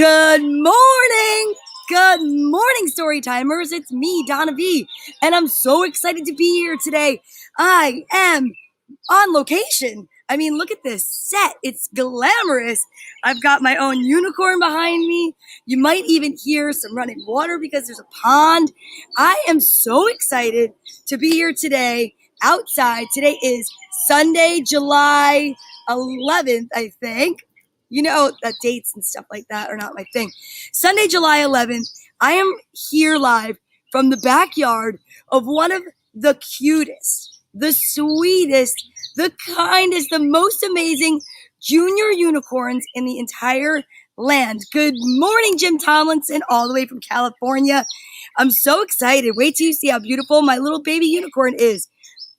Good morning! Good morning, Storytimers. It's me, Donna Vee, and I'm so excited to be here today. I am on location. I mean, look at this set. It's glamorous. I've got my own unicorn behind me. You might even hear some running water because there's a pond. I am so excited to be here today outside. Today is Sunday, July 11th, I think. You know, that dates and stuff like that are not my thing. Sunday, July 11th, I am here live from the backyard of one of the cutest, the sweetest, the kindest, the most amazing junior unicorns in the entire land. Good morning, Jim Tomlinson, all the way from California. I'm so excited. Wait till you see how beautiful my little baby unicorn is.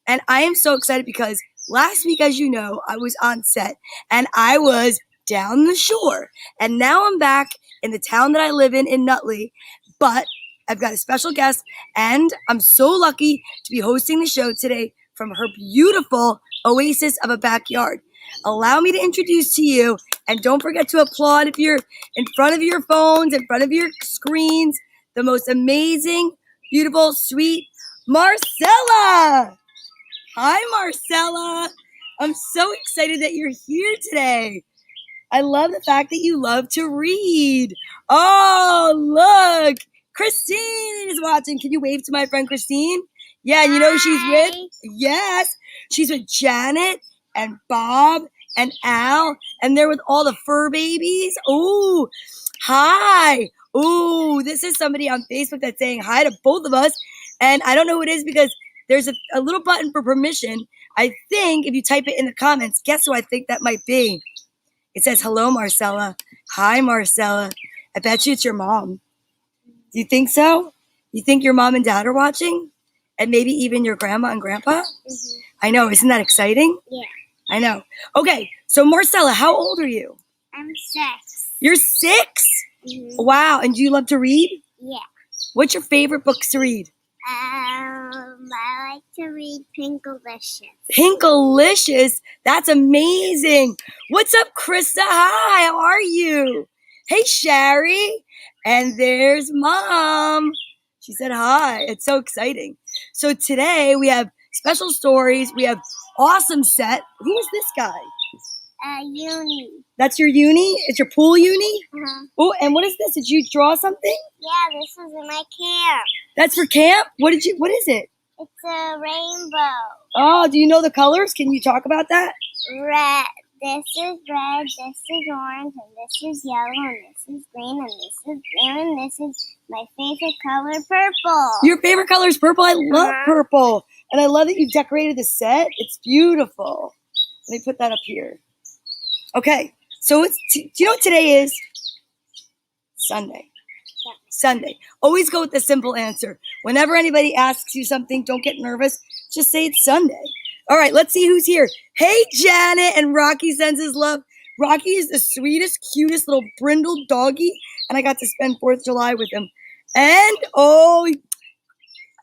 And I am so excited because last week, as you know, I was on set and I was down the shore. And now I'm back in the town that I live in Nutley. But I've got a special guest, and I'm so lucky to be hosting the show today from her beautiful oasis of a backyard. Allow me to introduce to you, and don't forget to applaud if you're in front of your phones, in front of your screens, the most amazing, beautiful, sweet Marcella. Hi, Marcella. I'm so excited that you're here today. I love the fact that you love to read. Oh, look. Christine is watching. Can you wave to my friend Christine? Yeah, and you know who she's with? Yes. She's with Janet and Bob and Al, and they're with all the fur babies. Oh, hi. Oh, this is somebody on Facebook that's saying hi to both of us, and I don't know who it is because there's a little button for permission. I think if you type it in the comments, guess who I think that might be? It says, hello, Marcella. Hi, Marcella. I bet you it's your mom. Do you think so? You think your mom and dad are watching? And maybe even your grandma and grandpa? Mm-hmm. I know. Isn't that exciting? Yeah. I know. Okay. So, Marcella, how old are you? I'm 6. You're 6? Mm-hmm. Wow. And do you love to read? Yeah. What's your favorite books to read? I like to read Pinkalicious. Pinkalicious? That's amazing. What's up, Krista? Hi, how are you? Hey, Sherry. And there's Mom. She said hi. It's so exciting. So today we have special stories. We have awesome set. Who is this guy? Uni. That's your uni? It's your pool uni? Uh-huh. Oh, and what is this? Did you draw something? Yeah, this was in my camp. That's for camp? What is it? It's a rainbow. Oh, do you know the colors? Can you talk about that? Red. This is red, this is orange, and this is yellow, and this is green, and this is blue, and this is my favorite color, purple. Your favorite color is purple? I love purple. And I love that you decorated the set. It's beautiful. Let me put that up here. Okay, so do you know what today is? Sunday. Yeah. Sunday. Always go with the simple answer. Whenever anybody asks you something, don't get nervous. Just say it's Sunday. All right, let's see who's here. Hey, Janet, and Rocky sends his love. Rocky is the sweetest, cutest little brindle doggy, and I got to spend 4th of July with him. And, oh,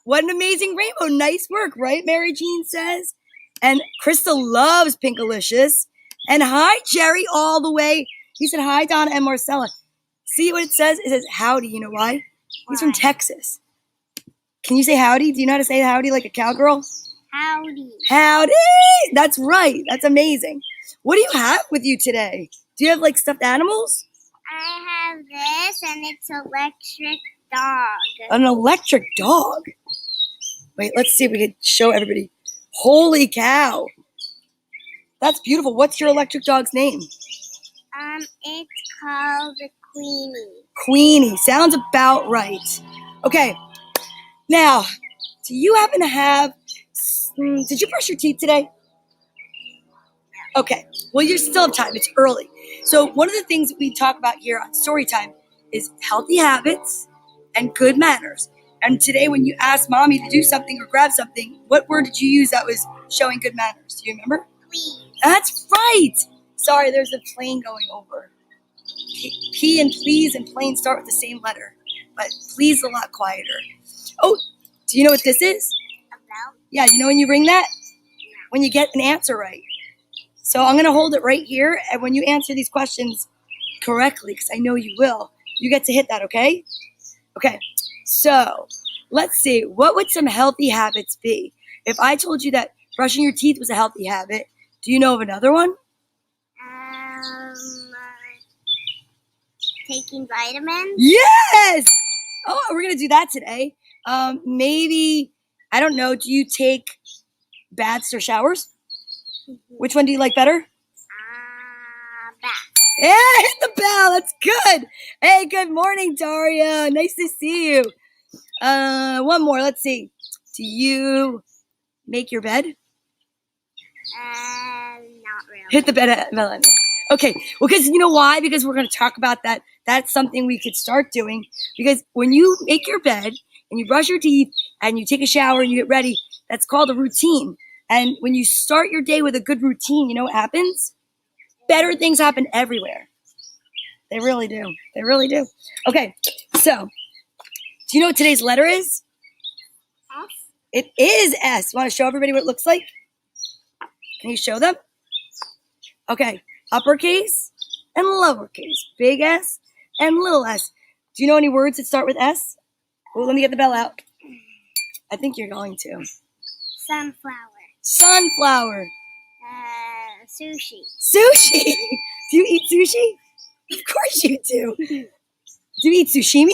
what an amazing rainbow. Nice work, right, Mary Jean says? And Krista loves Pinkalicious. And hi, Jerry, all the way. He said, hi, Donna and Marcella. See what it says? It says, howdy. You know why? He's from Texas. Can you say howdy? Do you know how to say howdy like a cowgirl? Howdy. Howdy. That's right. That's amazing. What do you have with you today? Do you have like stuffed animals? I have this, and it's an electric dog. An electric dog? Wait, let's see if we can show everybody. Holy cow. That's beautiful. What's your electric dog's name? It's called the Queenie. Queenie. Sounds about right. Okay. Now, do you happen to have... did you brush your teeth today? Okay. Well, you still have time. It's early. So one of the things that we talk about here on Storytime is healthy habits and good manners. And today when you asked Mommy to do something or grab something, what word did you use that was showing good manners? Do you remember? Please. That's right. Sorry, there's a plane going over. P and please and plane start with the same letter, but please a lot quieter. Oh, do you know what this is? A bell? Yeah, you know when you ring that? When you get an answer right. So I'm going to hold it right here, and when you answer these questions, correctly, because I know you will. You get to hit that, okay? Okay, so let's see. What would some healthy habits be? If I told you that brushing your teeth was a healthy habit, do you know of another one? Taking vitamins. Yes! Oh, we're going to do that today. Maybe, I don't know, do you take baths or showers? Which one do you like better? Bath. Yeah, hit the bell. That's good. Hey, good morning, Daria. Nice to see you. One more. Let's see. Do you make your bed? Not really. Hit the bed, Melanie. Okay. Well, because you know why? Because we're going to talk about that. That's something we could start doing. Because when you make your bed and you brush your teeth and you take a shower and you get ready, that's called a routine. And when you start your day with a good routine, you know what happens? Better things happen everywhere. They really do. They really do. Okay. So, do you know what today's letter is? S. It is S. Want to show everybody what it looks like? Can you show them? Okay. Uppercase and lowercase. Big S and little s. Do you know any words that start with S? Oh, let me get the bell out. I think you're going to. Sunflower. Sunflower. Sushi. Sushi. Do you eat sushi? Of course you do. Do you eat sushimi?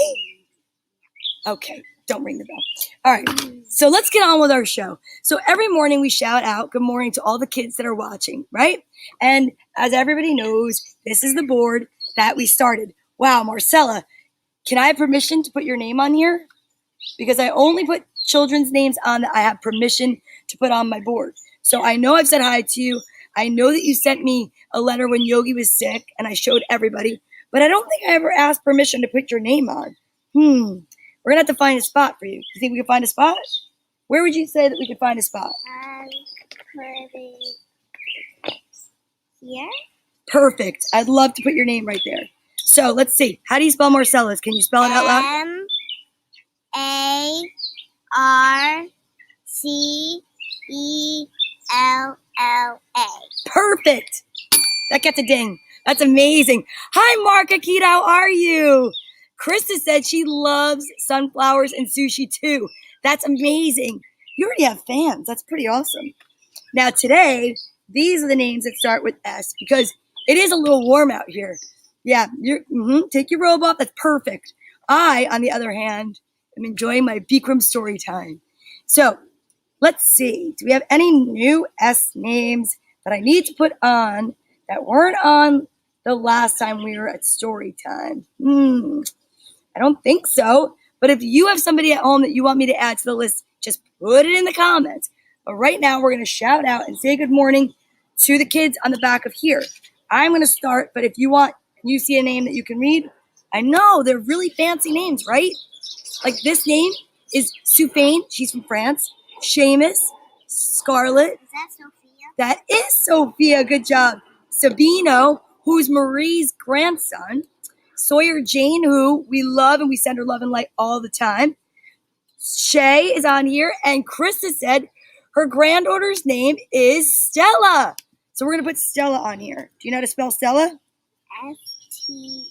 Okay. Don't ring the bell. All right. So let's get on with our show. So every morning we shout out good morning to all the kids that are watching, right? And as everybody knows, this is the board that we started. Wow, Marcella, can I have permission to put your name on here? Because I only put children's names on that I have permission to put on my board. So I know I've said hi to you. I know that you sent me a letter when Yogi was sick and I showed everybody, but I don't think I ever asked permission to put your name on. We're going to have to find a spot for you. You think we can find a spot? Where would you say that we could find a spot? Put it here. Perfect. I'd love to put your name right there. So let's see. How do you spell Marcella's? Can you spell it out loud? Marcella. Perfect. That gets a ding. That's amazing. Hi, Mark Akita. How are you? Krista said she loves sunflowers and sushi too. That's amazing. You already have fans. That's pretty awesome. Now today, these are the names that start with S because it is a little warm out here. Yeah, take your robe off. That's perfect. I, on the other hand, am enjoying my Bikram story time. So let's see. Do we have any new S names that I need to put on that weren't on the last time we were at story time? I don't think so. But if you have somebody at home that you want me to add to the list, just put it in the comments. But right now, we're going to shout out and say good morning to the kids on the back of here. I'm going to start, but if you see a name that you can read, I know they're really fancy names, right? Like this name is Sufaine. She's from France. Seamus. Scarlett. Is that Sophia? That is Sophia. Good job. Sabino, who's Marie's grandson. Sawyer Jane, who we love and we send her love and light all the time. Shay is on here. And Krista said her granddaughter's name is Stella. So we're going to put Stella on here. Do you know how to spell Stella? S-T-A-L.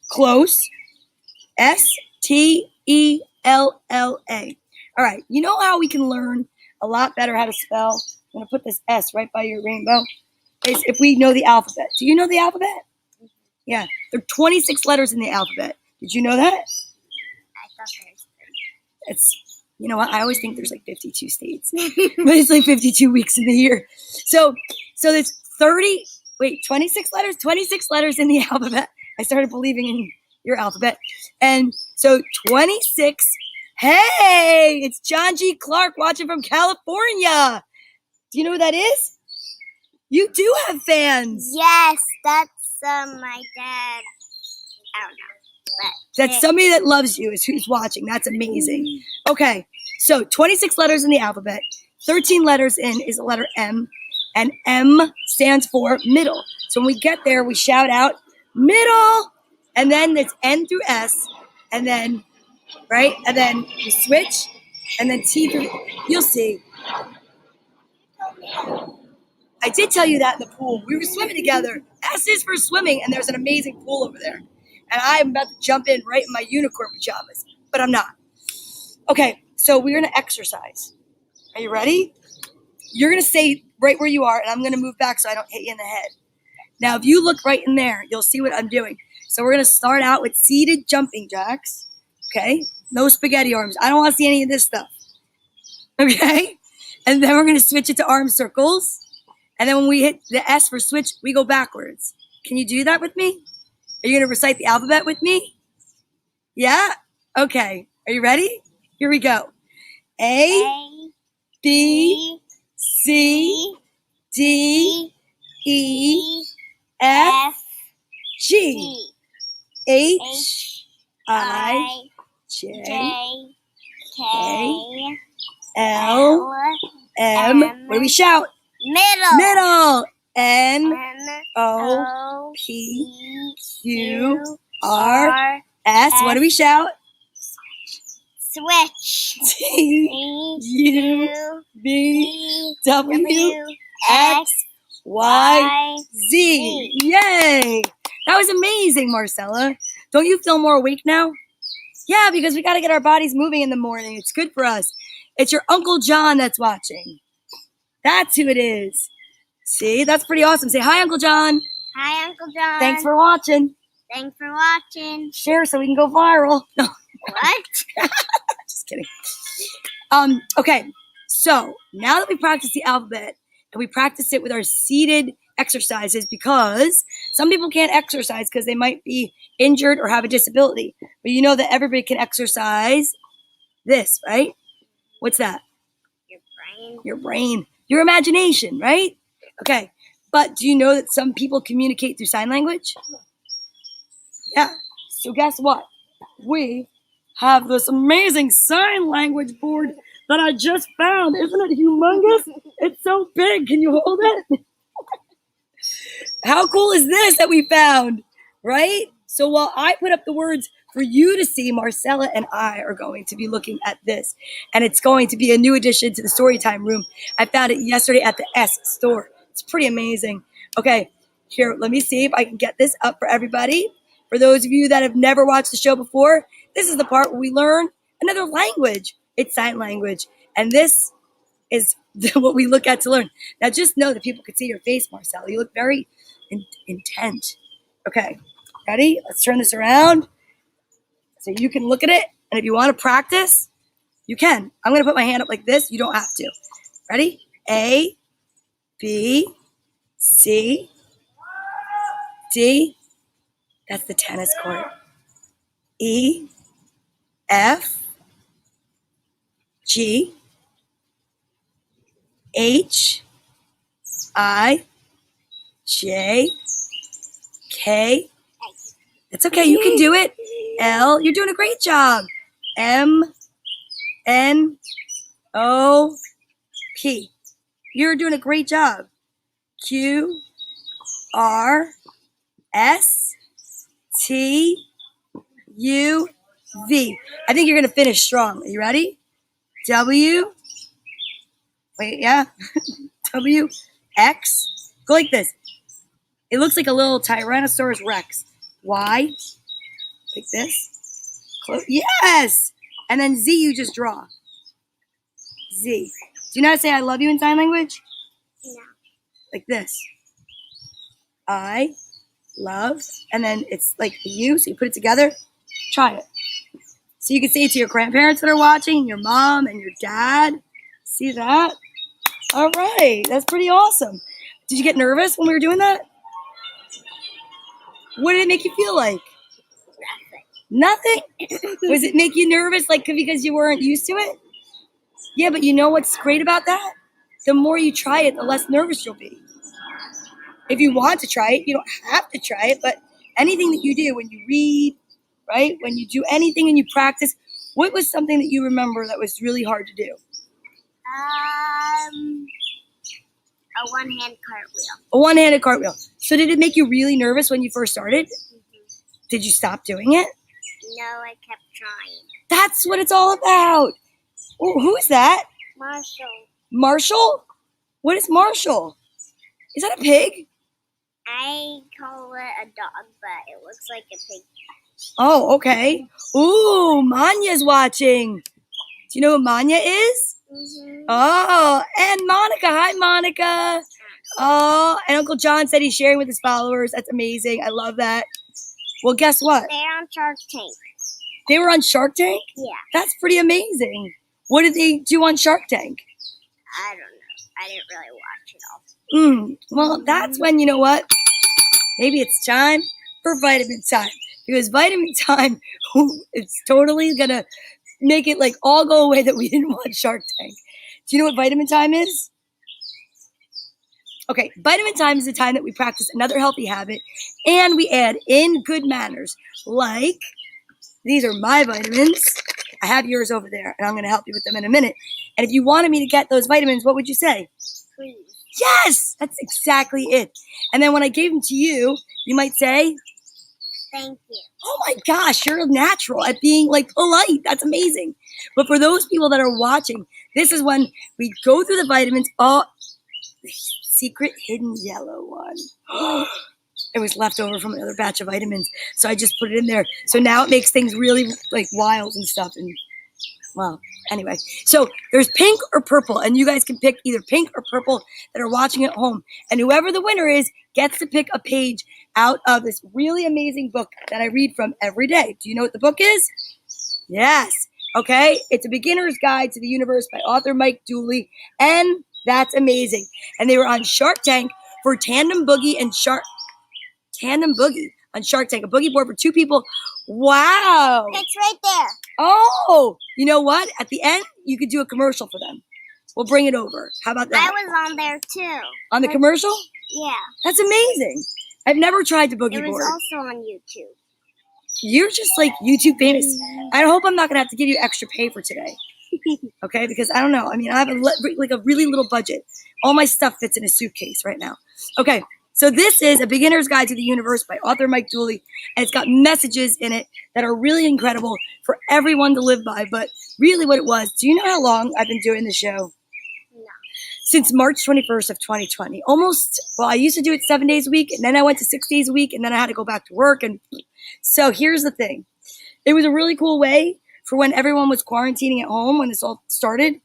Close. S-T-E-L-L-A. All right. You know how we can learn a lot better how to spell? I'm going to put this S right by your rainbow. Is if we know the alphabet. Do you know the alphabet? Yeah. There are 26 letters in the alphabet. Did you know that? I thought there's 30. It's, you know what? I always think there's like 52 states. But it's like 52 weeks in the year. So there's 26 letters? 26 letters in the alphabet. I started believing in your alphabet. And so 26. Hey, it's John G. Clark watching from California. Do you know who that is? You do have fans. Yes, that's my dad. I don't know. But That's somebody that loves you is who's watching. That's amazing. Okay, so 26 letters in the alphabet. 13 letters in is the letter M, and M stands for middle. So when we get there, we shout out middle, and then it's N through S, and then, right? And then we switch, and then T through, you'll see. I did tell you that in the pool. We were swimming together. S is for swimming, and there's an amazing pool over there. And I'm about to jump in right in my unicorn pajamas, but I'm not. Okay, so we're going to exercise. Are you ready? You're going to stay right where you are, and I'm going to move back so I don't hit you in the head. Now, if you look right in there, you'll see what I'm doing. So we're going to start out with seated jumping jacks. Okay? No spaghetti arms. I don't want to see any of this stuff. Okay? And then we're going to switch it to arm circles. And then when we hit the S for switch, we go backwards. Can you do that with me? Are you going to recite the alphabet with me? Yeah? Okay. Are you ready? Here we go. A, B, C, D, E, F, G, H, I, J, K, L, M. What do we shout? Middle. N, O, P, Q, R, S. What do we shout? Switch. T, U, V, W, X, Y, Z. Yay! That was amazing, Marcella. Don't you feel more awake now? Yeah, because we got to get our bodies moving in the morning. It's good for us. It's your Uncle John that's watching. That's who it is. See, that's pretty awesome. Say hi, Uncle John. Hi, Uncle John. Thanks for watching. Thanks for watching. Share so we can go viral. No. What? Just kidding. Okay, so now that we practiced the alphabet and we practiced it with our seated exercises, because some people can't exercise because they might be injured or have a disability. But you know that everybody can exercise this, right? What's that? Your brain. Your brain. Your imagination, right? Okay, but do you know that some people communicate through sign language? Yeah, so guess what? We have this amazing sign language board that I just found. Isn't it humongous? It's so big. Can you hold it? How cool is this that we found, right? So while I put up the words for you to see, Marcella and I are going to be looking at this. And it's going to be a new addition to the Storytime room. I found it yesterday at the S store. It's pretty amazing. Okay, here, let me see if I can get this up for everybody. For those of you that have never watched the show before, this is the part where we learn another language. It's sign language. And this is what we look at to learn. Now, just know that people can see your face, Marcella. You look very intent. Okay, ready? Let's turn this around so you can look at it. And if you want to practice, you can. I'm going to put my hand up like this. You don't have to. Ready? A, B, C, D. That's the tennis court. E, F, G, H, I, J, K. It's okay, you can do it. L, you're doing a great job. M, N, O, P. You're doing a great job. Q, R, S, T, U, V. I think you're going to finish strong. Are you ready? W. Wait, yeah. W, X. Go like this. It looks like a little Tyrannosaurus Rex. Y. Like this. Yes. And then Z, you just draw. Z. Do you know how to say I love you in sign language? No. Like this. I love. And then it's like the U, so you put it together. Try it. So you can say it to your grandparents that are watching, your mom and your dad. See that? All right. That's pretty awesome. Did you get nervous when we were doing that? What did it make you feel like? Nothing? Was it make you nervous like because you weren't used to it? Yeah, but you know what's great about that? The more you try it, the less nervous you'll be. If you want to try it, you don't have to try it, but anything that you do, when you read, right? When you do anything and you practice, what was something that you remember that was really hard to do? A one-hand cartwheel. A one-handed cartwheel. So did it make you really nervous when you first started? Mm-hmm. Did you stop doing it? No, I kept trying. That's what it's all about. Oh, who's that? Marshall. Marshall? What is Marshall? Is that a pig? I call it a dog, but it looks like a pig. Oh, okay. Ooh, Manya's watching. Do you know who Manya is? Mm-hmm. Oh, and Monica. Hi, Monica. Oh, and Uncle John said he's sharing with his followers. That's amazing. I love that. Well, guess what? They're on Shark Tank. They were on Shark Tank? Yeah. That's pretty amazing. What did they do on Shark Tank? I don't know. I didn't really watch it all. Well, that's when, you know what? Maybe it's time for vitamin time. Because vitamin time, it's totally going to make it like all go away that we didn't watch Shark Tank. Do you know what vitamin time is? Okay, vitamin time is the time that we practice another healthy habit and we add in good manners. Like, these are my vitamins. I have yours over there, and I'm going to help you with them in a minute. And if you wanted me to get those vitamins, what would you say? Please. Yes, that's exactly it. And then when I gave them to you, you might say, thank you. Oh my gosh, you're natural at being like polite. That's amazing. But for those people that are watching, this is when we go through the vitamins. Oh, the secret hidden yellow one. It was left over from another batch of vitamins. So I just put it in there. So now it makes things really like wild and stuff. And well, anyway. So there's pink or purple. And you guys can pick either pink or purple that are watching at home. And whoever the winner is gets to pick a page out of this really amazing book that I read from every day. Do you know what the book is? Yes. Okay. It's A Beginner's Guide to the Universe by author Mike Dooley. And that's amazing. And they were on Shark Tank for Tandem Boogie on Shark Tank, a boogie board for two people. Wow. It's right there. Oh, you know what? At the end, you could do a commercial for them. We'll bring it over. How about that? I was on there too. On the commercial? Yeah. That's amazing. I've never tried the boogie It was board. also on YouTube. You're just like YouTube famous. I hope I'm not going to have to give you extra pay for today. Okay? Because I don't know. I mean, I have a really little budget. All my stuff fits in a suitcase right now. Okay. So this is A Beginner's Guide to the Universe by author Mike Dooley, and it's got messages in it that are really incredible for everyone to live by. But really what it was, do you know how long I've been doing the show? No. Since March 21st of 2020. I used to do it 7 days a week, and then I went to 6 days a week, and then I had to go back to work. And so here's the thing. It was a really cool way for when everyone was quarantining at home, when this all started,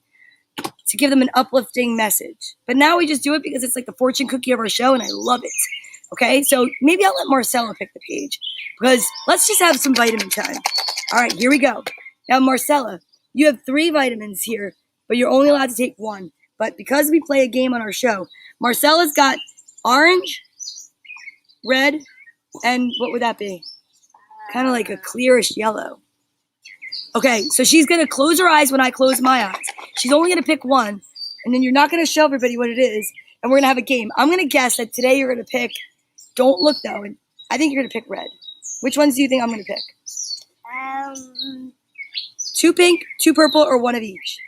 to give them an uplifting message. But now we just do it because it's like the fortune cookie of our show, and I love it. Okay, so maybe I'll let Marcella pick the page because let's just have some vitamin time. All right, here we go. Now, Marcella, you have 3 vitamins here, but you're only allowed to take 1. But because we play a game on our show, Marcella's got orange, red, and what would that be? Kind of like a clearish yellow. Okay, so she's going to close her eyes when I close my eyes. She's only going to pick 1, and then you're not going to show everybody what it is, and we're going to have a game. I'm going to guess that today you're going to pick, don't look though, and I think you're going to pick red. Which ones do you think I'm going to pick? 2 pink, 2 purple, or 1 of each?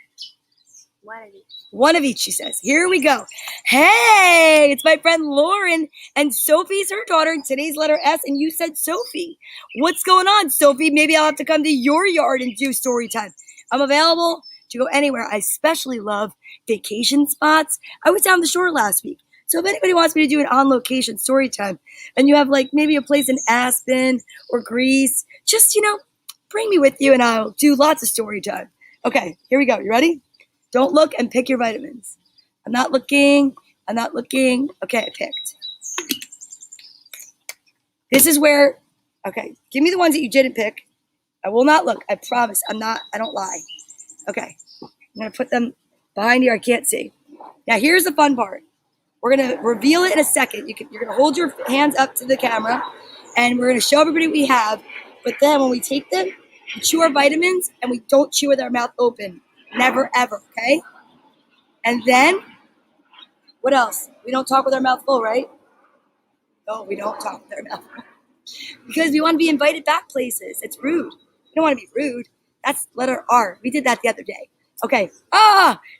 1 of each. 1 of each, she says. Here we go. Hey, it's my friend Lauren, and Sophie's her daughter, and today's letter S, and you said Sophie. What's going on, Sophie? Maybe I'll have to come to your yard and do story time. I'm available to go anywhere. I especially love vacation spots. I was down the shore last week. So if anybody wants me to do an on-location story time, and you have like maybe a place in Aspen or Greece, just, bring me with you, and I'll do lots of story time. Okay, here we go. You ready? Don't look and pick your vitamins. I'm not looking. Okay, I picked. This is where, okay, give me the ones that you didn't pick. I will not look. I promise. I don't lie. Okay, I'm going to put them behind here. I can't see. Now, here's the fun part. We're going to reveal it in a second. You're going to hold your hands up to the camera, and we're going to show everybody what we have. But then when we take them, we chew our vitamins, and we don't chew with our mouth open. Never, ever, okay? And then, what else? We don't talk with our mouth full, right? No, we don't talk with our mouth full. Because we want to be invited back places. It's rude. We don't want to be rude. That's letter R. We did that the other day. Okay.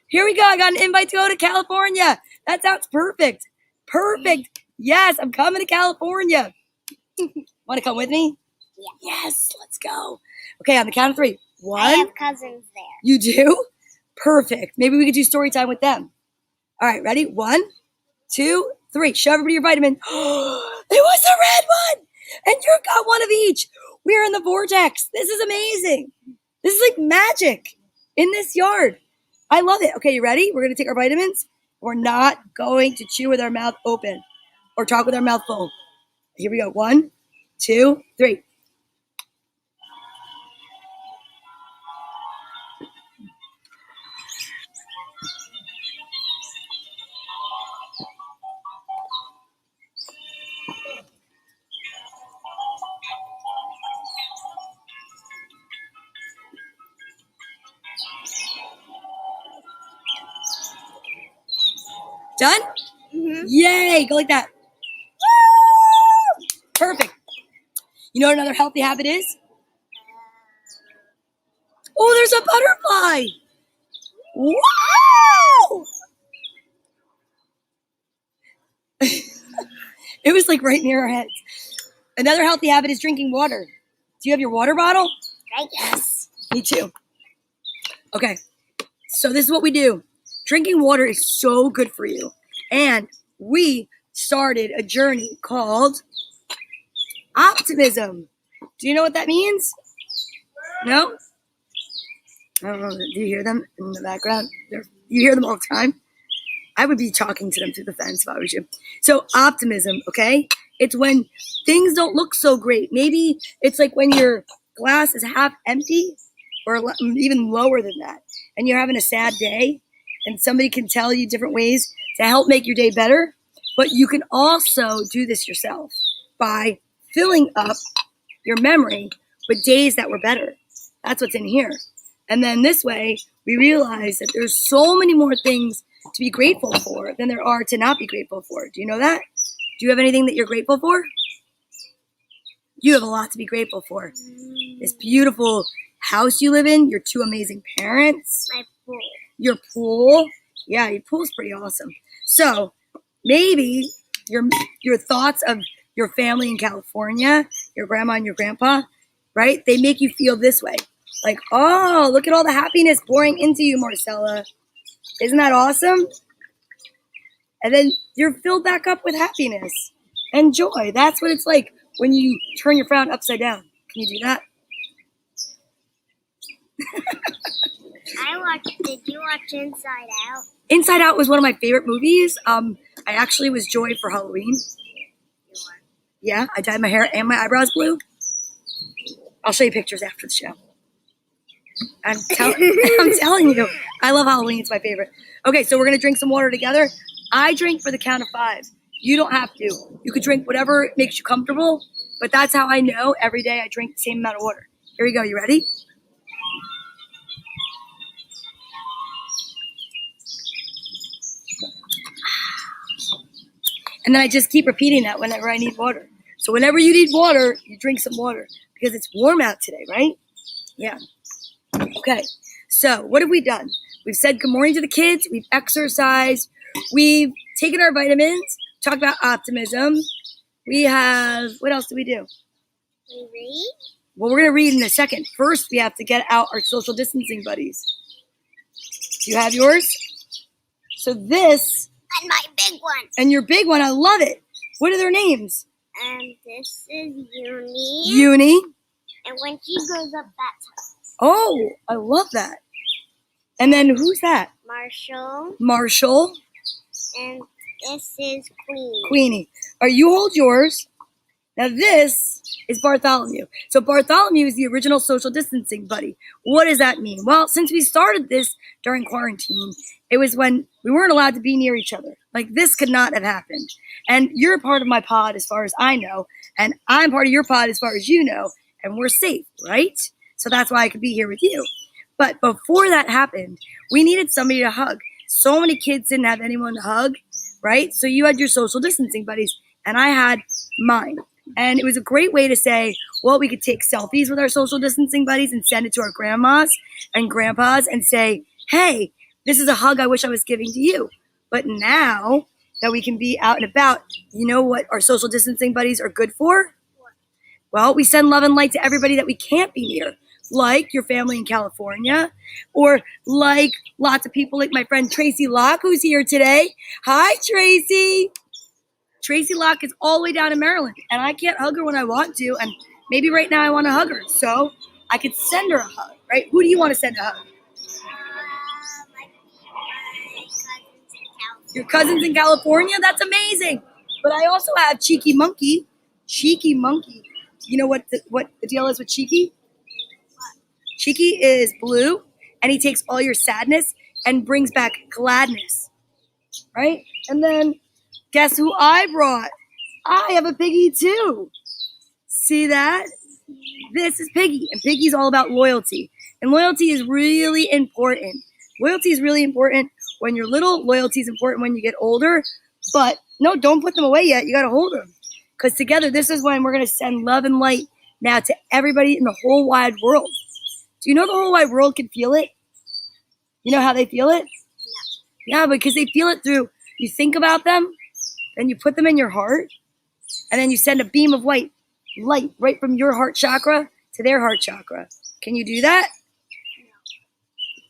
Here we go. I got an invite to go to California. That sounds perfect. Perfect. Yes, I'm coming to California. Want to come with me? Yeah. Yes, let's go. Okay, on the count of 3. 1. I have cousins there. You do? Perfect. Maybe we could do story time with them. All right, ready? 1, 2, 3. Show everybody your vitamin. It was a red one. And you got one of each. We're in the vortex. This is amazing. This is like magic in this yard. I love it. Okay, you ready? We're going to take our vitamins. We're not going to chew with our mouth open or talk with our mouth full. Here we go. 1, 2, 3. Done? Mm-hmm. Yay, go like that. Woo! Perfect. You know what another healthy habit is? Oh, there's a butterfly. Wow! It was like right near our heads. Another healthy habit is drinking water. Do you have your water bottle? Yes. Me too. Okay, so this is what we do. Drinking water is so good for you. And we started a journey called optimism. Do you know what that means? No? I don't know. Do you hear them in the background? You hear them all the time? I would be talking to them through the fence if I was you. So optimism, okay? It's when things don't look so great. Maybe it's like when your glass is half empty or even lower than that, and you're having a sad day, and somebody can tell you different ways to help make your day better. But you can also do this yourself by filling up your memory with days that were better. That's what's in here. And then this way, we realize that there's so many more things to be grateful for than there are to not be grateful for. Do you know that? Do you have anything that you're grateful for? You have a lot to be grateful for. This beautiful house you live in, your 2 amazing parents, My pool. your pool. Yeah, your pool's pretty awesome. So maybe your thoughts of your family in California, your grandma and your grandpa, right? They make you feel this way. Like, oh, look at all the happiness pouring into you, Marcella. Isn't that awesome? And then you're filled back up with happiness and joy. That's what it's like when you turn your frown upside down. Can you do that? Did you watch Inside Out? Inside Out was one of my favorite movies. I actually was Joy for Halloween. Yeah, I dyed my hair and my eyebrows blue. I'll show you pictures after the show. I'm telling you, I love Halloween. It's my favorite. Okay, so we're going to drink some water together. I drink for the count of 5. You don't have to. You could drink whatever makes you comfortable, but that's how I know every day I drink the same amount of water. Here we go. You ready? And then I just keep repeating that whenever I need water. So whenever you need water, you drink some water because it's warm out today, right? Yeah. Okay. So what have we done? We've said good morning to the kids. We've exercised. We've taken our vitamins, talked about optimism. We have, what else do we do? We read. Well, we're going to read in a second. First, we have to get out our social distancing buddies. Do you have yours? So this. And my big one. And your big one, I love it. What are their names? And this is Uni. Uni. And when she goes up, that's her. Oh, I love that. And then who's that? Marshall. Marshall. And this is Queenie. Queenie. All right, you hold yours. Now this is Bartholomew. So Bartholomew is the original social distancing buddy. What does that mean? Well, since we started this during quarantine, it was when we weren't allowed to be near each other. Like this could not have happened. And you're a part of my pod as far as I know. And I'm part of your pod as far as you know. And we're safe, right? So that's why I could be here with you. But before that happened, we needed somebody to hug. So many kids didn't have anyone to hug, right? So you had your social distancing buddies, and I had mine. And it was a great way to say, well, we could take selfies with our social distancing buddies and send it to our grandmas and grandpas and say, hey, this is a hug I wish I was giving to you. But now that we can be out and about, you know what our social distancing buddies are good for? Well, we send love and light to everybody that we can't be near, like your family in California, or like lots of people like my friend Tracy Locke, who's here today. Hi, Tracy. Tracy Locke is all the way down in Maryland, and I can't hug her when I want to, and maybe right now I want to hug her, so I could send her a hug, right? Who do you want to send a hug? Your cousins in California? That's amazing. But I also have Cheeky Monkey. Cheeky Monkey. You know what the deal is with Cheeky? Cheeky is blue, and he takes all your sadness and brings back gladness, right? And then guess who I brought? I have a piggy too. See that? This is Piggy, and Piggy's all about loyalty. And loyalty is really important. Loyalty is really important when you're little. Loyalty is important when you get older. But no, don't put them away yet. You got to hold them. Because together, this is when we're going to send love and light now to everybody in the whole wide world. Do you know the whole wide world can feel it? You know how they feel it? Yeah, because they feel it through, you think about them, then you put them in your heart, and then you send a beam of light right from your heart chakra to their heart chakra. Can you do that?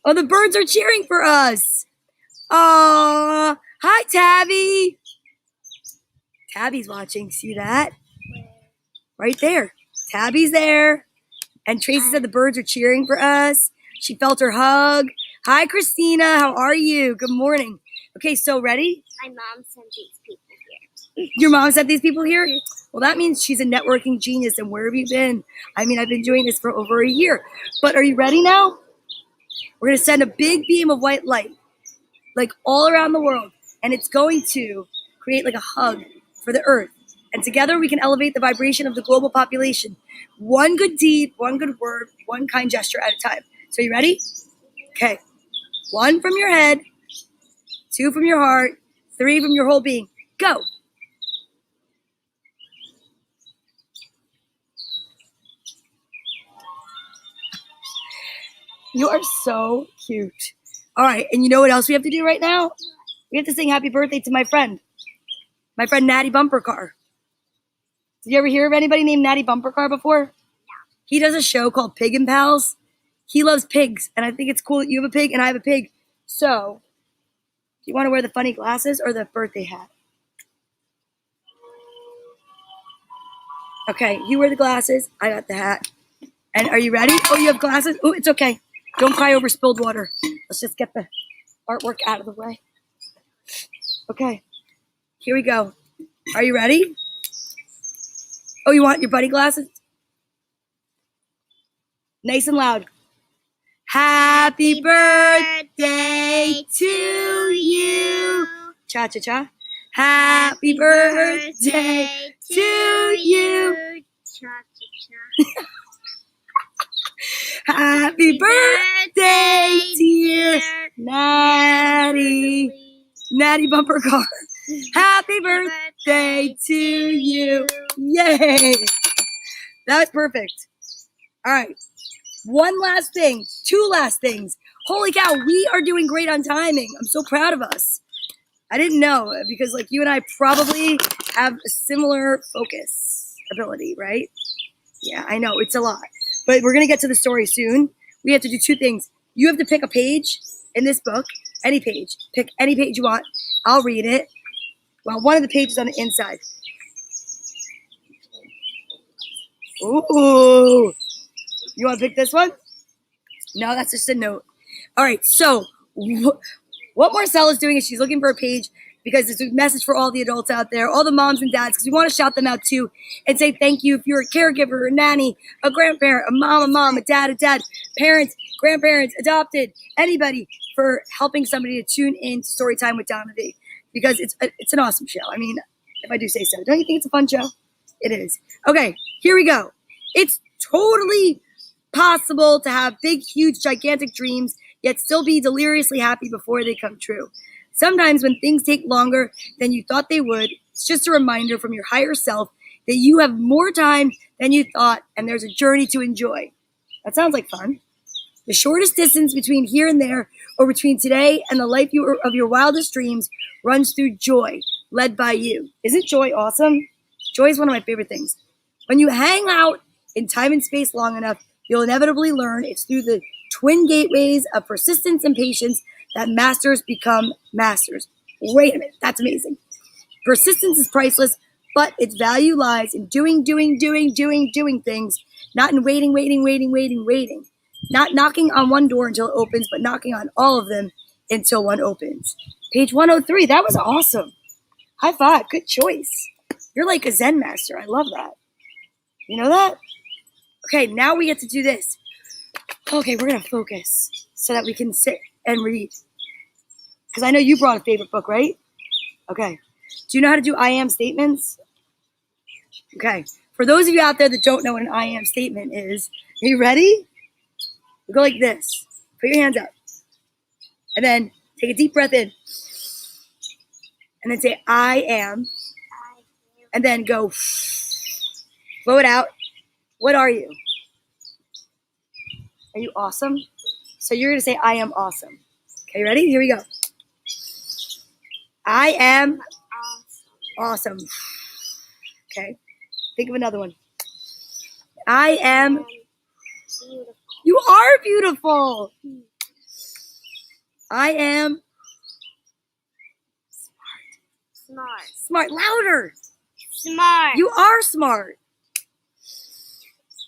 Oh, the birds are cheering for us. Aw, hi, Tabby. Tabby's watching. See that? Right there. Tabby's there. And Tracy said the birds are cheering for us. She felt her hug. Hi, Christina. How are you? Good morning. Okay, so ready? My mom sent these people here. Your mom sent these people here? Well, that means she's a networking genius. And where have you been? I mean, I've been doing this for over a year. But are you ready now? We're going to send a big beam of white light, like all around the world. And it's going to create like a hug for the earth. And together we can elevate the vibration of the global population. One good deed, one good word, one kind gesture at a time. So you ready? Okay. 1 from your head, 2 from your heart, 3 from your whole being. Go. You are so cute. All right, and you know what else we have to do right now? We have to sing happy birthday to my friend Natty Bumper Car. Did you ever hear of anybody named Natty Bumper Car before? No. He does a show called Pig and Pals. He loves pigs, and I think it's cool that you have a pig and I have a pig. So, do you want to wear the funny glasses or the birthday hat? Okay, you wear the glasses. I got the hat. And are you ready? Oh, you have glasses? Oh, it's okay. Don't cry over spilled water. Let's just get the artwork out of the way. Okay, here we go. Are you ready? Oh, you want your buddy glasses? Nice and loud. Happy birthday to you. Cha-cha-cha. Happy birthday to you. Cha-cha-cha. Happy birthday, dear Natty Bumper Car. Happy birthday to you. Yay. That's perfect. All right. One last thing. 2 last things. Holy cow, we are doing great on timing. I'm so proud of us. I didn't know because like you and I probably have a similar focus ability, right? Yeah, I know. It's a lot. But we're going to get to the story soon. We have to do 2 things. You have to pick a page in this book, any page. Pick any page you want. I'll read it. Well, one of the pages on the inside. Ooh. You want to pick this one? No, that's just a note. All right, so what Marcella is doing is she's looking for a page because it's a message for all the adults out there, all the moms and dads, because we want to shout them out too and say thank you if you're a caregiver, a nanny, a grandparent, a mom, a dad, parents, grandparents, adopted, anybody for helping somebody to tune in to Storytime with Donna Vee because it's an awesome show. I mean, if I do say so. Don't you think it's a fun show? It is. Okay, here we go. It's totally possible to have big, huge, gigantic dreams, yet still be deliriously happy before they come true. Sometimes when things take longer than you thought they would, it's just a reminder from your higher self that you have more time than you thought and there's a journey to enjoy. That sounds like fun. The shortest distance between here and there or between today and the life of your wildest dreams runs through joy, led by you. Isn't joy awesome? Joy is one of my favorite things. When you hang out in time and space long enough, you'll inevitably learn it's through the twin gateways of persistence and patience that masters become masters. Wait a minute, that's amazing. Persistence is priceless, but its value lies in doing things, not in waiting. Not knocking on one door until it opens, but knocking on all of them until one opens. Page 103. That was awesome. High five. Good choice. You're like a Zen master. I love that. You know that? Okay, now we get to do this. Okay, we're going to focus so that we can sit and read. Because I know you brought a favorite book, right? Okay. Do you know how to do I am statements? Okay. For those of you out there that don't know what an I am statement is, are you ready? We go like this. Put your hands up. And then take a deep breath in. And then say, I am. And then go, blow it out. What are you? Are you awesome? So you're going to say, I am awesome. Okay, ready? Here we go. I am awesome. Okay. Think of another one. I am Beautiful. You are beautiful. I am Smart. smart. Louder. Smart. You are smart.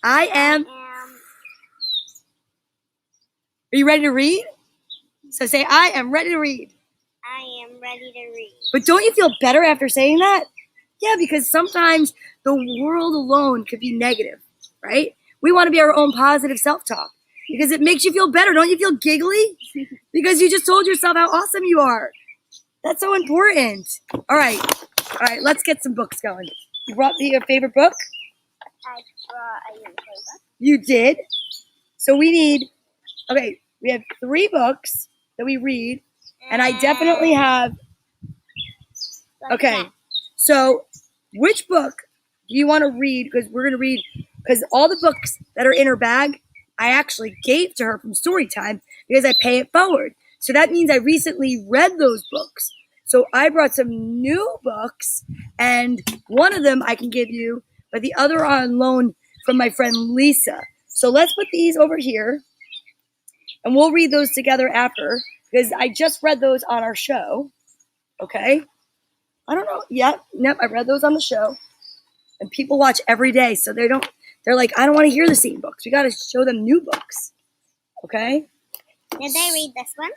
I am. Are you ready to read? So say, I am ready to read. I am ready to read. But don't you feel better after saying that? Yeah, because sometimes the world alone could be negative, right? We want to be our own positive self-talk because it makes you feel better. Don't you feel giggly? Because you just told yourself how awesome you are. That's so important. All right, let's get some books going. You brought me your favorite book? I brought a unicorn book. You did. So we have 3 books that we read, and I definitely have. Okay, so which book do you want to read? Because we're going to read, because all the books that are in her bag, I actually gave to her from Storytime because I pay it forward. So that means I recently read those books. So I brought some new books, and one of them I can give you, but the other are on loan from my friend Lisa. So let's put these over here, and we'll read those together after, because I just read those on our show. Okay? I don't know. Yep, I read those on the show. And people watch every day, so they're like, I don't want to hear the same books. We got to show them new books. Okay? Did they read this one?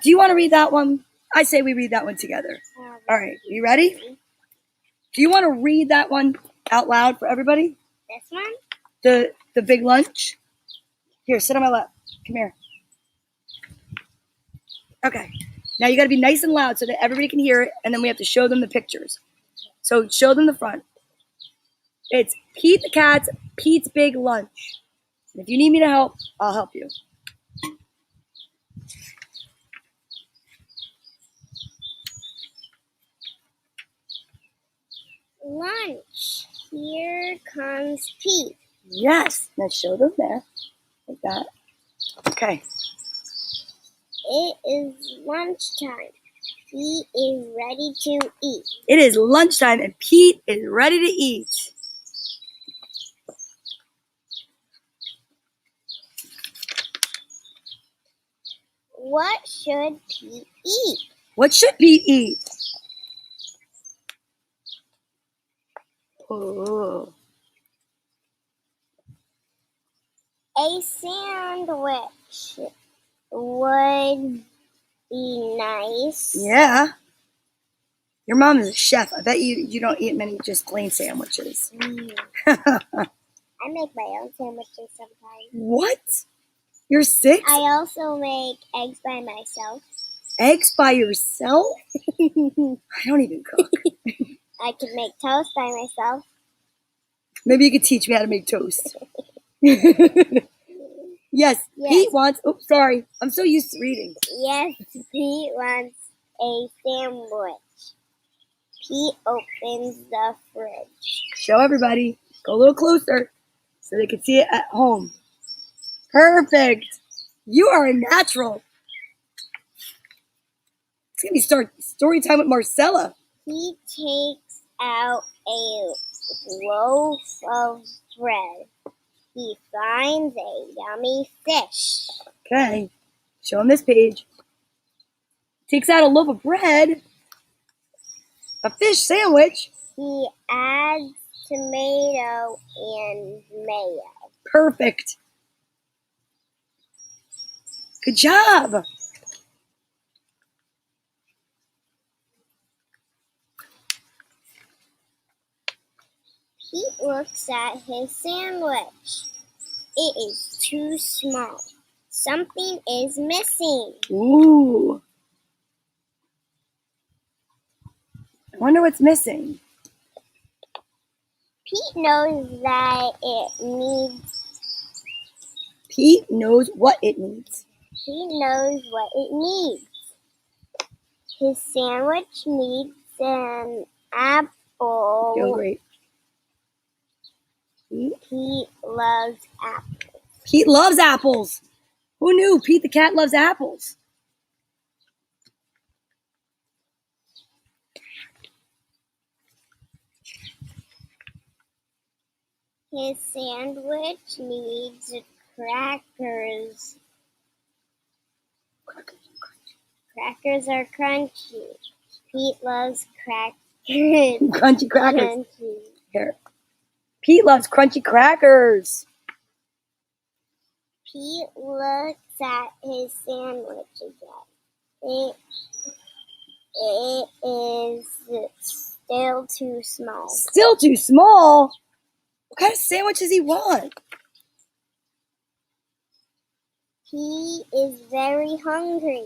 Do you want to read that one? I say we read that one together. All right, you ready? Do you want to read that one out loud for everybody? This one? The big lunch? Here, sit on my lap. Come here. Okay. Now you got to be nice and loud so that everybody can hear it, and then we have to show them the pictures. So show them the front. It's Pete the Cat's Pete's Big Lunch. And if you need me to help, I'll help you. Lunch. Here comes Pete. Yes. Now show them there. Like that. Okay. It is lunchtime. Pete is ready to eat. It is lunchtime and Pete is ready to eat. What should Pete eat? What should Pete eat? Oh. A sandwich would be nice. Yeah. Your mom is a chef. I bet you don't eat many just plain sandwiches. I make my own sandwiches sometimes. What? You're 6? I also make eggs by myself. Eggs by yourself? I don't even cook. I can make toast by myself. Maybe you could teach me how to make toast. Yes, Pete wants. Oops, sorry. I'm so used to reading. Yes, Pete wants a sandwich. Pete opens the fridge. Show everybody. Go a little closer so they can see it at home. Perfect. You are a natural. It's going to be story time with Marcella. He takes out a loaf of bread. He finds a yummy fish. Okay. Show him this page. Takes out a loaf of bread. A fish sandwich? He adds tomato and mayo. Perfect. Good job. Pete looks at his sandwich. It is too small. Something is missing. Ooh. I wonder what's missing. Pete knows that it needs. Pete knows what it needs. He knows what it needs. His sandwich needs an apple. Doing great. Pete loves apples. Pete loves apples. Who knew Pete the cat loves apples? His sandwich needs crackers. Crackers are crunchy. Pete loves crackers. Crunchy crackers. Crunchy. Here. Pete loves crunchy crackers. Pete looks at his sandwich again. It is still too small. Still too small? What kind of sandwich does he want? He is very hungry.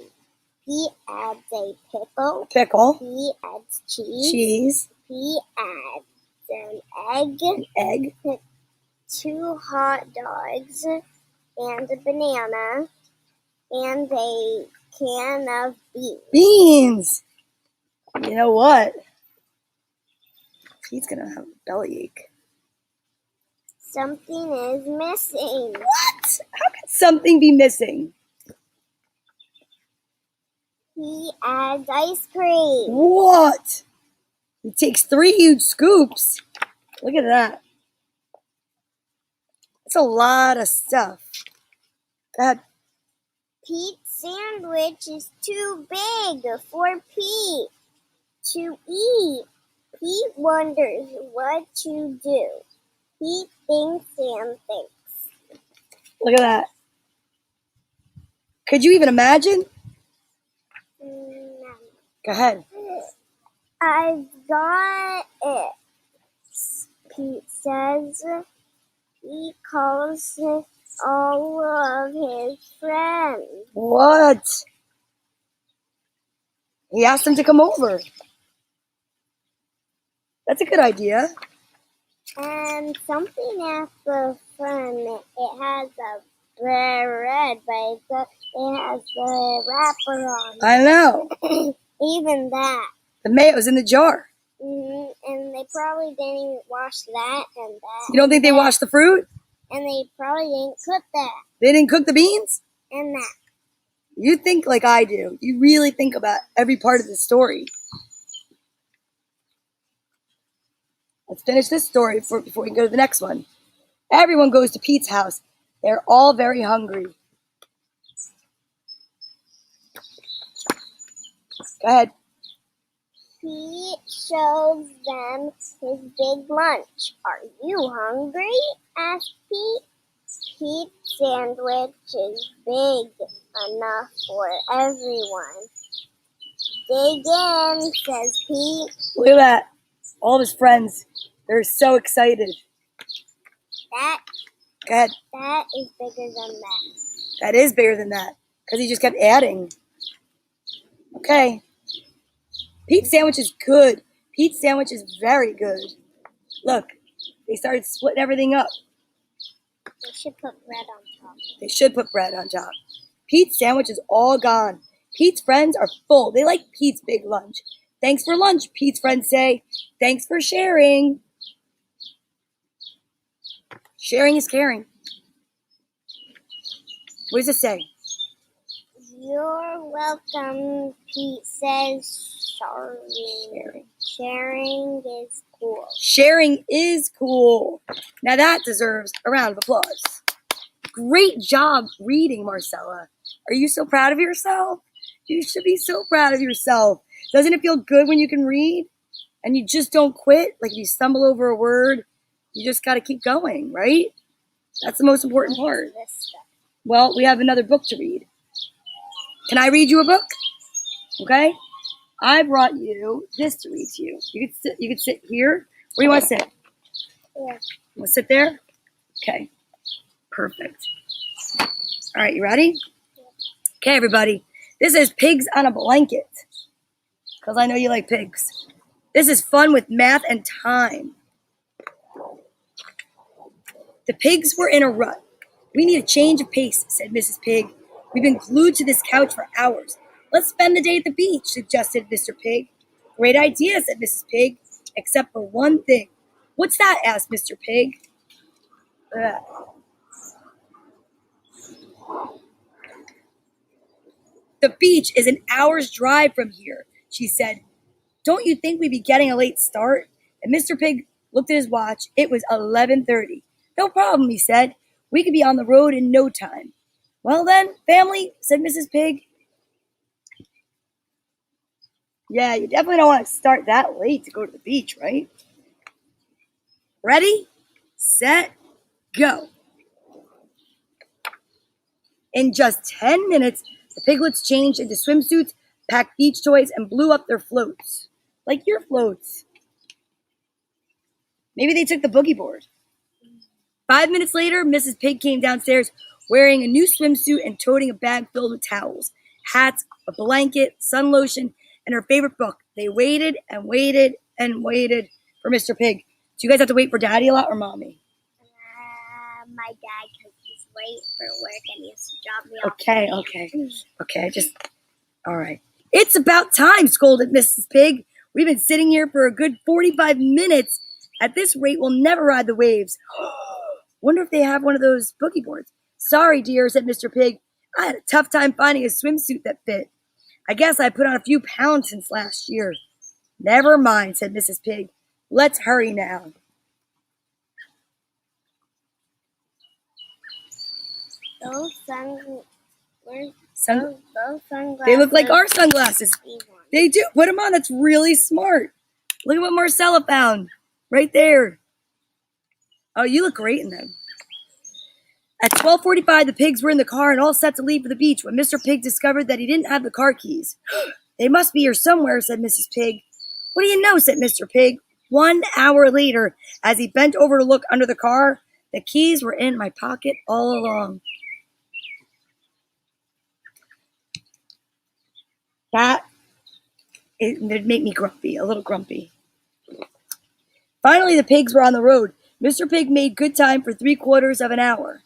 He adds a pickle. Pickle. He adds cheese. Cheese. He adds an egg. An egg. 2 hot dogs. And a banana. And a can of beans. Beans. You know what? Pete's gonna have a bellyache. Something is missing. What? How could something be missing? He adds ice cream. What? He takes 3 huge scoops. Look at that. That's a lot of stuff. Go ahead. Pete's sandwich is too big for Pete to eat. Pete wonders what to do. Pete thinks and thinks. Look at that. Could you even imagine? No. Go ahead. I've got it, Pete says. He calls all of his friends. What? He asked them to come over. That's a good idea. And something at the front, it has a red, but it has the wrapper on it. I know. Even that. The mayo's in the jar. And they probably didn't even wash that and that. You don't think they washed the fruit? And they probably didn't cook that They didn't cook the beans? and that. You think like I do. You really think about every part of the story. Let's finish this story before we can go to the next one. Everyone goes to Pete's house. They're all very hungry. Go ahead. Pete shows them his big lunch. Are you hungry? Asked Pete. Pete's sandwich is big enough for everyone. Dig in, says Pete. Look at that. All of his friends. They're so excited. Go ahead. That is bigger than that. That is bigger than that. Because he just kept adding. Okay. Pete's sandwich is good. Pete's sandwich is very good. Look. They started splitting everything up. They should put bread on top. They should put bread on top. Pete's sandwich is all gone. Pete's friends are full. They like Pete's big lunch. Thanks for lunch, Pete's friends say. Thanks for sharing. Sharing is caring. What does it say? You're welcome, Pete says. Sharing is cool. Sharing is cool. Now that deserves a round of applause. Great job reading, Marcella. Are you so proud of yourself? You should be so proud of yourself. Doesn't it feel good when you can read? And you just don't quit. Like if you stumble over a word, you just got to keep going, right? That's the most important part. Well, we have another book to read. Can I read you a book? Okay. I brought you this to read to you. You could sit here. Where do you want to sit? Yeah. You want to sit there? Okay. Perfect. All right, you ready? Okay, everybody. This is Pigs on a Blanket. Because I know you like pigs. This is fun with math and time. The pigs were in a rut. We need a change of pace, said Mrs. Pig. We've been glued to this couch for hours. Let's spend the day at the beach, suggested Mr. Pig. Great idea, said Mrs. Pig, except for one thing. What's that? Asked Mr. Pig. The beach is an hour's drive from here, she said. Don't you think we'd be getting a late start? And Mr. Pig looked at his watch. It was 11:30. No problem, he said. We could be on the road in no time. Well then, family, said Mrs. Pig. Yeah, you definitely don't want to start that late to go to the beach, right? Ready, set, go. In just 10 minutes, the piglets changed into swimsuits, packed beach toys, and blew up their floats. Like your floats. Maybe they took the boogie board. 5 minutes later, Mrs. Pig came downstairs wearing a new swimsuit and toting a bag filled with towels, hats, a blanket, sun lotion, and her favorite book. They waited and waited and waited for Mr. Pig. Do you guys have to wait for Daddy a lot or Mommy? My dad, because he's late for work and he has to drop me off. Okay. All right. It's about time, scolded Mrs. Pig. We've been sitting here for a good 45 minutes. At this rate, we'll never ride the waves. Wonder if they have one of those boogie boards. Sorry, dear, said Mr. Pig. I had a tough time finding a swimsuit that fit. I guess I put on a few pounds since last year. Never mind, said Mrs. Pig. Let's hurry now. Those sunglasses. They look like our sunglasses. They do. Put them on. That's really smart. Look at what Marcella found. Right there. Oh, you look great in them. At 12:45, the pigs were in the car and all set to leave for the beach when Mr. Pig discovered that he didn't have the car keys. They must be here somewhere, said Mrs. Pig. What do you know, said Mr. Pig. 1 hour later, as he bent over to look under the car, the keys were in my pocket all along. It'd make me grumpy, a little grumpy. Finally, the pigs were on the road. Mr. Pig made good time for 3/4 of an hour.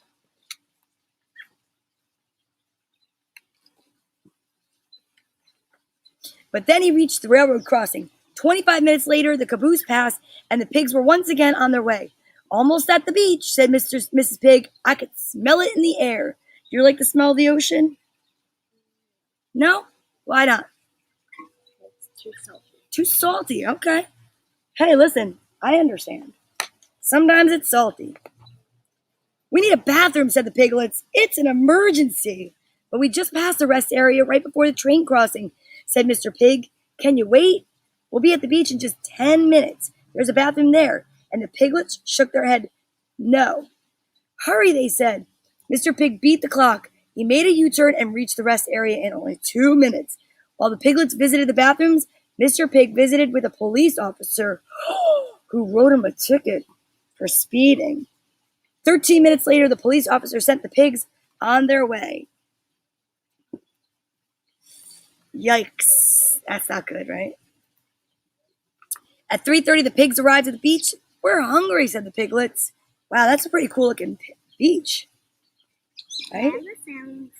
But then he reached the railroad crossing. 25 minutes later, the caboose passed, and the pigs were once again on their way. Almost at the beach, said Mrs. Pig. I could smell it in the air. Do you like the smell of the ocean? No? Why not? It's too salty. Too salty, okay. Hey, listen, I understand. Sometimes it's salty. We need a bathroom, said the piglets. It's an emergency. But we just passed the rest area right before the train crossing, said Mr. Pig. Can you wait? We'll be at the beach in just 10 minutes. There's a bathroom there. And the piglets shook their head. No. Hurry, they said. Mr. Pig beat the clock. He made a U-turn and reached the rest area in only 2 minutes. While the piglets visited the bathrooms, Mr. Pig visited with a police officer who wrote him a ticket for speeding. 13 minutes later, the police officer sent the pigs on their way. Yikes. That's not good, right? At 3:30, the pigs arrived at the beach. We're hungry, said the piglets. Wow, that's a pretty cool looking beach. Right? And the sounds.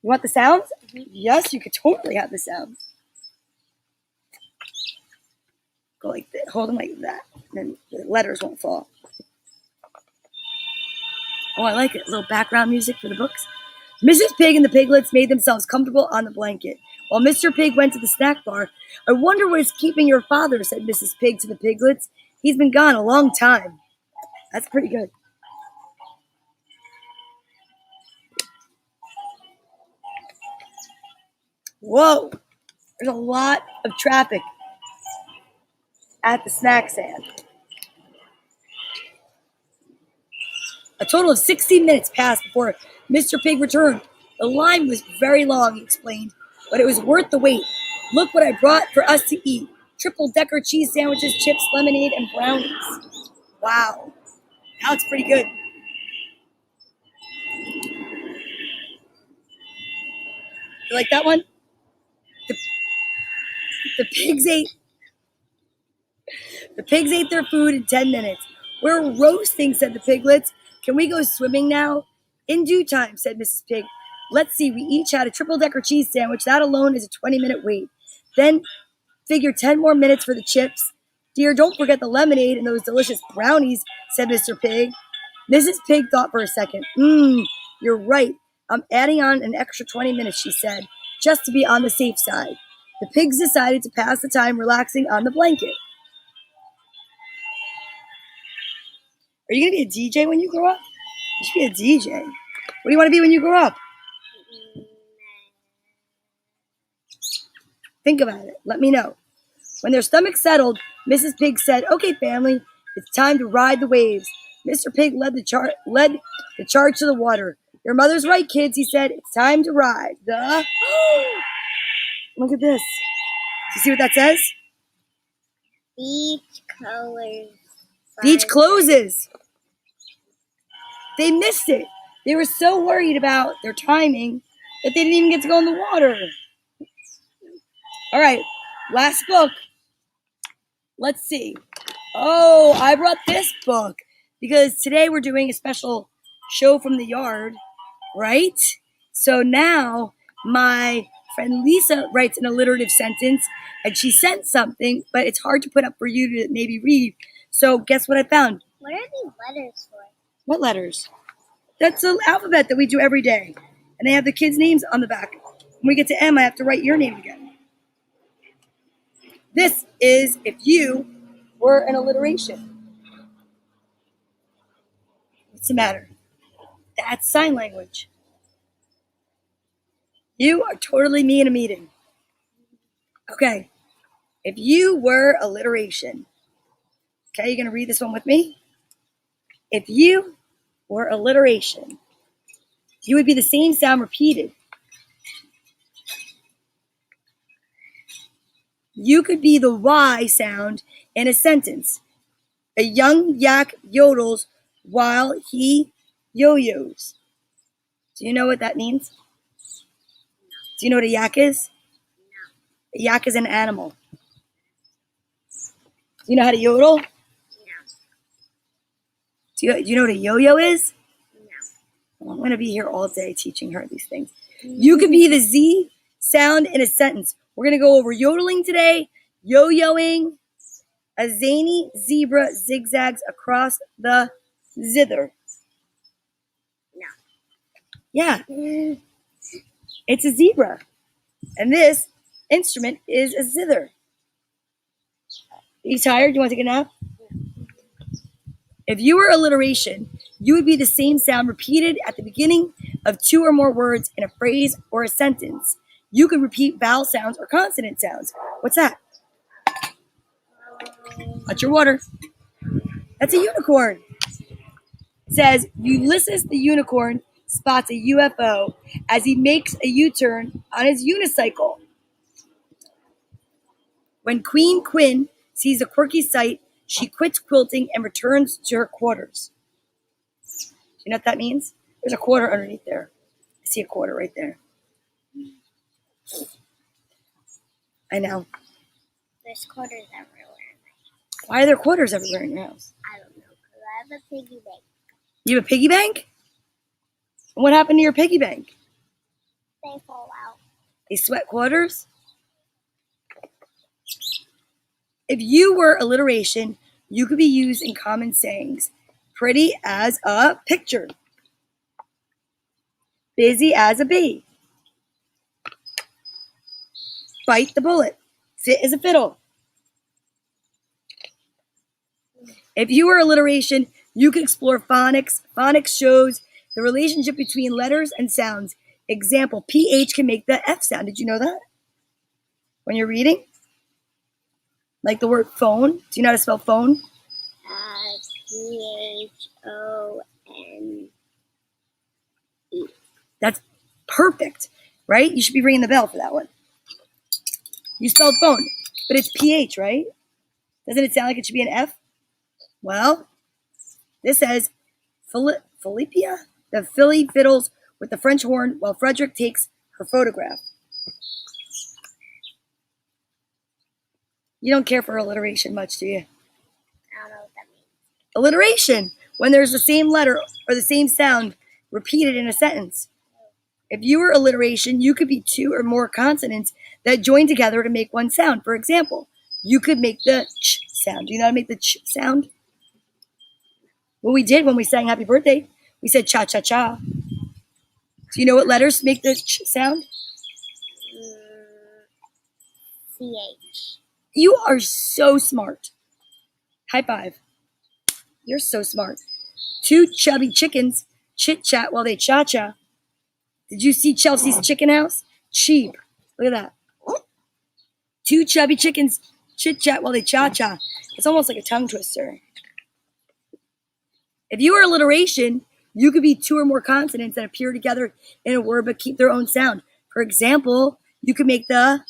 You want the sounds? Mm-hmm. Yes, you could totally have the sounds. Go like that. Hold them like that. Then the letters won't fall. Oh, I like it. A little background music for the books. Mrs. Pig and the piglets made themselves comfortable on the blanket, while Mr. Pig went to the snack bar. I wonder what is keeping your father, said Mrs. Pig to the piglets. He's been gone a long time. That's pretty good. Whoa, there's a lot of traffic. at the snack stand. A total of 60 minutes passed before Mr. Pig returned. The line was very long, he explained, but it was worth the wait. Look what I brought for us to eat. Triple-decker cheese sandwiches, chips, lemonade, and brownies. Wow. That looks pretty good. You like that one? The pigs ate their food in 10 minutes. We're roasting, said the piglets. Can we go swimming now? In due time, said Mrs. Pig. Let's see, we each had a triple-decker cheese sandwich. That alone is a 20-minute wait. Then figure 10 more minutes for the chips. Dear, don't forget the lemonade and those delicious brownies, said Mr. Pig. Mrs. Pig thought for a second. You're right. I'm adding on an extra 20 minutes, she said, just to be on the safe side. The pigs decided to pass the time relaxing on the blanket. Are you going to be a DJ when you grow up? You should be a DJ. What do you want to be when you grow up? Think about it. Let me know. When their stomachs settled, Mrs. Pig said, okay, family, it's time to ride the waves. Mr. Pig led the charge to the water. Your mother's right, kids, he said. It's time to ride. Look at this. Do you see what that says? Beach colors. Beach closes. They missed it. They were so worried about their timing that they didn't even get to go in the water. All right, last book. Let's see. Oh, I brought this book because today we're doing a special show from the yard, right? So now my friend Lisa writes an alliterative sentence and she sent something, but it's hard to put up for you to maybe read. So guess what I found? What are these letters for? What letters? That's the alphabet that we do every day. And they have the kids' names on the back. When we get to M, I have to write your name again. This is if you were an alliteration. What's the matter? That's sign language. You are totally me in a meeting. Okay. If you were alliteration. Okay, you going to read this one with me? If you were alliteration, you would be the same sound repeated. You could be the Y sound in a sentence. A young yak yodels while he yo-yos. Do you know what that means? Do you know what a yak is? A yak is an animal. Do you know how to yodel? No. Do you know what a yo-yo is? No. Well, I'm going to be here all day teaching her these things. You could be the Z sound in a sentence. We're going to go over yodeling today, yo-yoing, a zany zebra zigzags across the zither. No. Yeah. It's a zebra. And this instrument is a zither. Are you tired? You want to take a nap? If you were alliteration, you would be the same sound repeated at the beginning of two or more words in a phrase or a sentence. You could repeat vowel sounds or consonant sounds. What's that? What's your water? That's a unicorn. It says, Ulysses the unicorn spots a UFO as he makes a U-turn on his unicycle. When Queen Quinn sees a quirky sight, she quits quilting and returns to her quarters. Do you know what that means? There's a quarter underneath there. I see a quarter right there. I know. There's quarters everywhere. Why are there quarters everywhere in your house? I don't know, because I have a piggy bank. You have a piggy bank? And what happened to your piggy bank? They fall out. They sweat quarters? If you were alliteration, you could be used in common sayings. Pretty as a picture. Busy as a bee. Bite the bullet. Fit as a fiddle. If you were alliteration, you could explore phonics. Phonics shows the relationship between letters and sounds. Example, PH can make the F sound. Did you know that? When you're reading? Like the word phone. Do you know how to spell phone? PHONE. That's perfect, right? You should be ringing the bell for that one. You spelled phone, but it's PH, right? Doesn't it sound like it should be an F? Well, this says Philippia. The filly fiddles with the French horn while Frederick takes her photograph. You don't care for alliteration much, do you? I don't know what that means. Alliteration, when there's the same letter or the same sound repeated in a sentence. If you were alliteration, you could be two or more consonants that join together to make one sound. For example, you could make the ch sound. Do you know how to make the ch sound? Well, we did when we sang Happy Birthday. We said cha-cha-cha. Do you know what letters make the ch sound? CH. You are so smart. High five. You're so smart. Two chubby chickens chit-chat while they cha-cha. Did you see Chelsea's chicken house? Cheap. Look at that. Two chubby chickens chit-chat while they cha-cha. It's almost like a tongue twister. If you were alliteration, you could be two or more consonants that appear together in a word but keep their own sound. For example, you could make the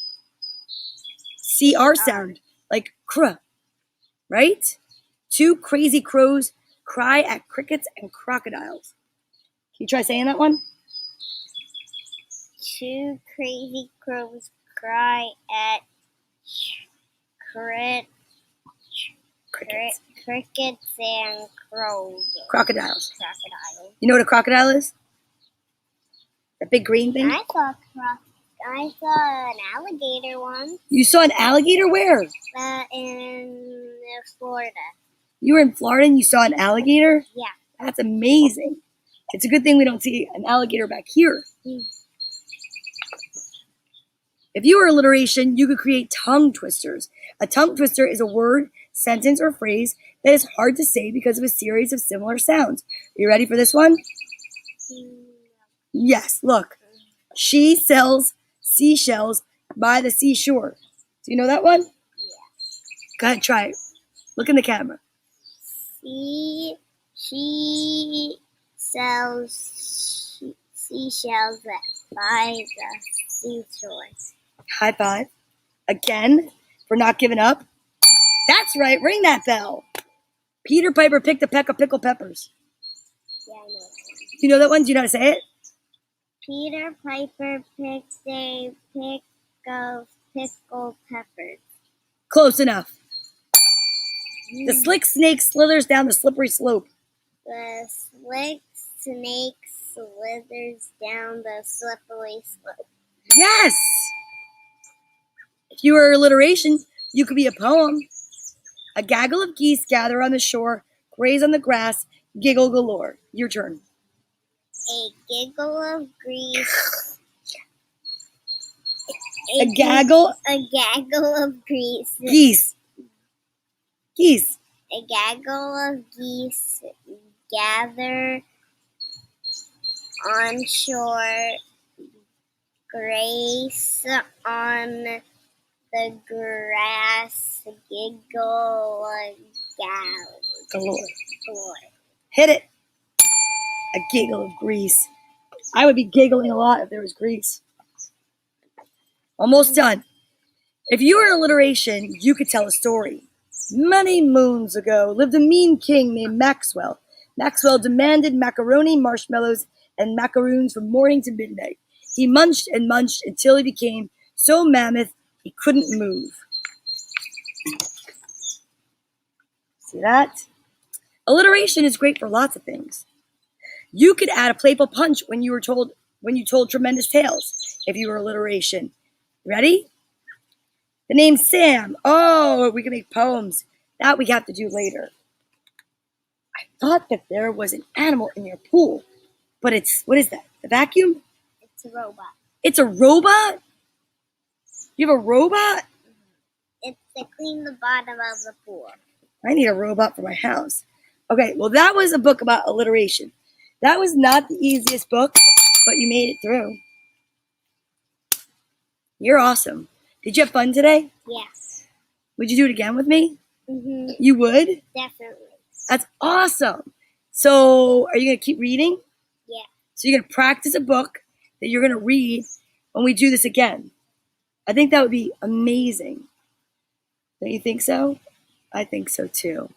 CR sound, like cr, right? Two crazy crows cry at crickets and crocodiles. Can you try saying that one? Two crazy crows cry at crickets and Crocodiles. crocodiles. You know what a crocodile is? That big green thing? I saw an alligator once You saw an alligator where? in Florida. You were in Florida and you saw an alligator? Yeah. That's amazing. It's a good thing we don't see an alligator back here. If you were alliteration, you could create tongue twisters. A tongue twister is a word, sentence, or phrase that is hard to say because of a series of similar sounds. Are you ready for this one? Yes, look. She sells seashells by the seashore. Do you know that one? Yeah. Go ahead, try it. Look in the camera. She sells seashells by the seashore. High five. Again, for not giving up. That's right, ring that bell. Peter Piper picked a peck of pickled peppers. Yeah, I know that one. Do you know that one? Do you know how to say it? Peter Piper picked a pick of pickled peppers. Close enough. The slick snake slithers down the slippery slope. The slick snake slithers down the slippery slope. Yes! If you were alliteration, you could be a poem. A gaggle of geese gather on the shore, graze on the grass, giggle galore. Your turn. A giggle of grease. A gaggle. A gaggle of grease. Geese. Geese. A gaggle of geese gather on shore, grace on the grass, giggle Galore. galore. Hit it. A giggle of grease. I would be giggling a lot if there was grease. Almost done. If you were an alliteration, you could tell a story. Many moons ago lived a mean king named Maxwell. Maxwell demanded macaroni, marshmallows, and macaroons from morning to midnight. He munched and munched until he became so mammoth he couldn't move. See that? Alliteration is great for lots of things. You could add a playful punch when you told tremendous tales if you were alliteration. Ready? The name Sam. Oh, we can make poems. That we have to do later. I thought that there was an animal in your pool, but what is that? The vacuum? It's a robot. It's a robot? You have a robot? It's to clean the bottom of the pool. I need a robot for my house. Okay, well, that was a book about alliteration. That was not the easiest book, but you made it through. You're awesome. Did you have fun today? Yes. Would you do it again with me? Mm-hmm. You would? Definitely. That's awesome. So are you going to keep reading? Yeah. So you're going to practice a book that you're going to read when we do this again. I think that would be amazing. Don't you think so? I think so too.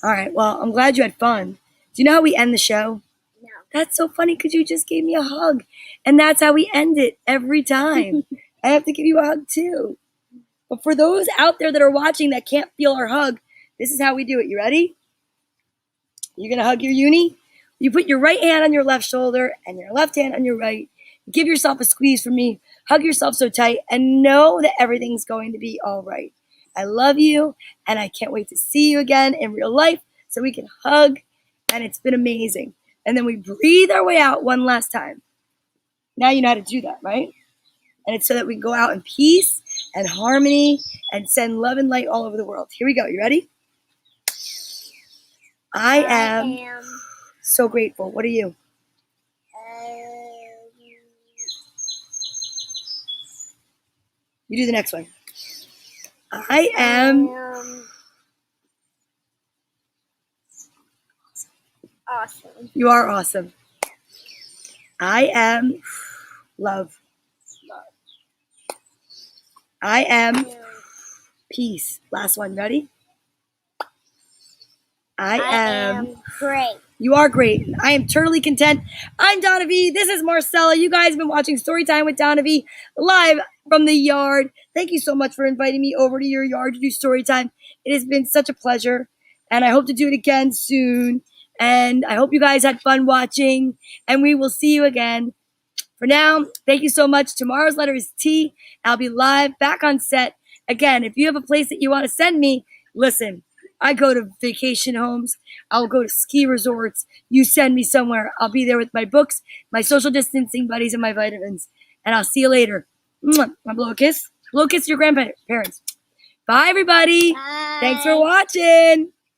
All right. Well, I'm glad you had fun. Do you know how we end the show? No. That's so funny because you just gave me a hug. And that's how we end it every time. I have to give you a hug too. But for those out there that are watching that can't feel our hug, this is how we do it. You ready? You're going to hug your uni. You put your right hand on your left shoulder and your left hand on your right. Give yourself a squeeze for me. Hug yourself so tight and know that everything's going to be all right. I love you, and I can't wait to see you again in real life so we can hug, and it's been amazing. And then we breathe our way out one last time. Now you know how to do that, right? And it's so that we can go out in peace and harmony and send love and light all over the world. Here we go. You ready? I am so grateful. What are you? You do the next one. I am awesome. You are awesome. I am love. I am peace. Last one. Ready? I am great. You are great. I am totally content. I'm Donna Vee. This is Marcella. You guys have been watching Storytime with Donna Vee live from the yard. Thank you so much for inviting me over to your yard to do Storytime. It has been such a pleasure, and I hope to do it again soon. And I hope you guys had fun watching, and we will see you again. For now, thank you so much. Tomorrow's letter is T. I'll be live back on set. Again, if you have a place that you want to send me, listen, I go to vacation homes. I'll go to ski resorts. You send me somewhere. I'll be there with my books, my social distancing buddies, and my vitamins. And I'll see you later. Mwah. Want to blow a kiss? Blow a kiss to your grandparents. Bye, everybody. Bye. Thanks for watching.